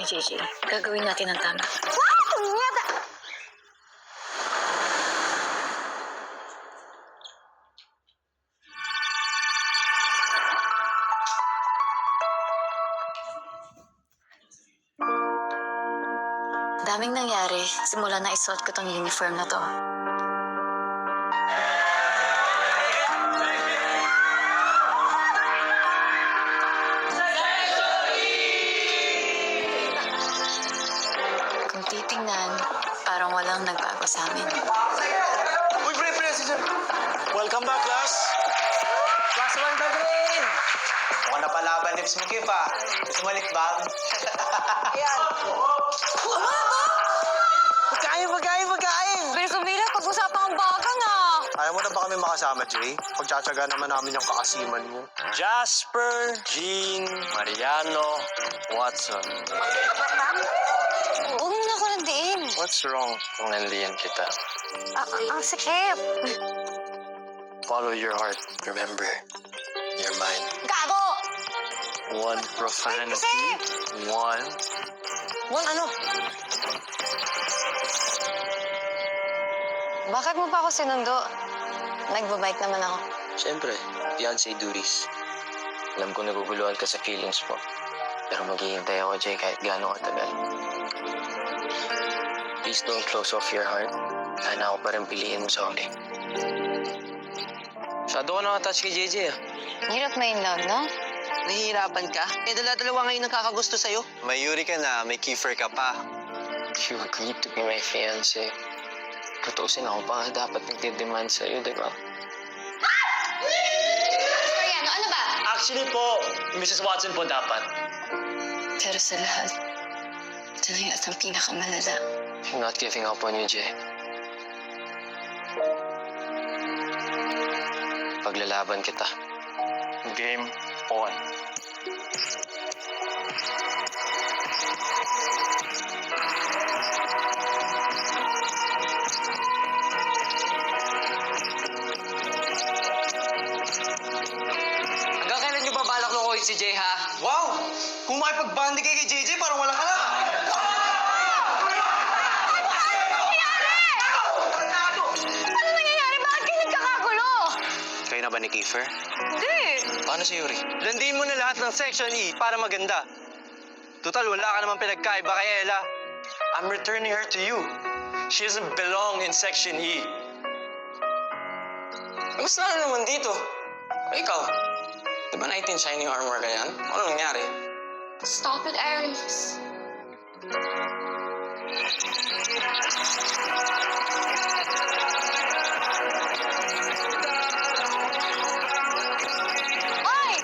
JJ. Gagawin natin ang tama. Wow! Punyeta! Daming nangyari simula na isuot ko tong uniform na to. Kung titingnan, parang walang nagbago sa amin. Uy, pre, welcome back, class. Class 1 ka, grade! Mukhang napalaban lips mo, Kip, ah. Gusto mo bag? Ayan! Pagkain! Pero Camila, pag-usapan ang bagang Ayaw mo na ba kami makasama, Jay? Pagtsatsaga naman namin yung kaasiman mo. Jasper, Jean, Mariano, Watson. Huwag mo na ako nandiin. What's wrong kung nandiyan kita? Ang sakit. Follow your heart. Remember, you're mine. Gago! One profanity. One. Ano? Bakit mo pa ako sinundo? Nagbabike naman ako. Siyempre, fiancé duties. Alam ko naguguluhan ka sa feelings mo. Pero maghihintay ako, Jay, kahit gaano katagal. Please don't close off your heart. Sana ako pa rin piliin mo sa huli. Masyado ko nakatouch kay JJ, ah. Hirap na in love, no? Nahihirapan ka? Eh, dala-dalawa ngayon nagkakagusto sa'yo. May Yuri ka na, may Kiefer ka pa. You agreed to be my fiancé. Tutuusin ako pa dapat nagdidemand sa'yo, di ba? Mariano, ano ba? Actually po, Mrs. Watson po dapat. Pero sa lahat, ito na yung at ang pinakamalala. I'm not giving up on you, Jay. Paglalaban kita. Game on. Hanggang kailan nyo ba balak lukuhin si Jay, ha? Wow! Kung makipag-bandi kay JJ, parang wala ka na. Ano nangyayari? Bakit kayo nagkakagulo? Kayo na ba ni Kiefer? Hindi. Paano si Yuri? Landiin mo na lahat ng Section E para maganda. Total, wala ka naman pinagkaiba kay Ella. I'm returning her to you. She doesn't belong in Section E. Gusto na naman dito. Ikaw, di ba 19 shining armor ka yan? Ano nangyari? Stop it, Aries. Hoy!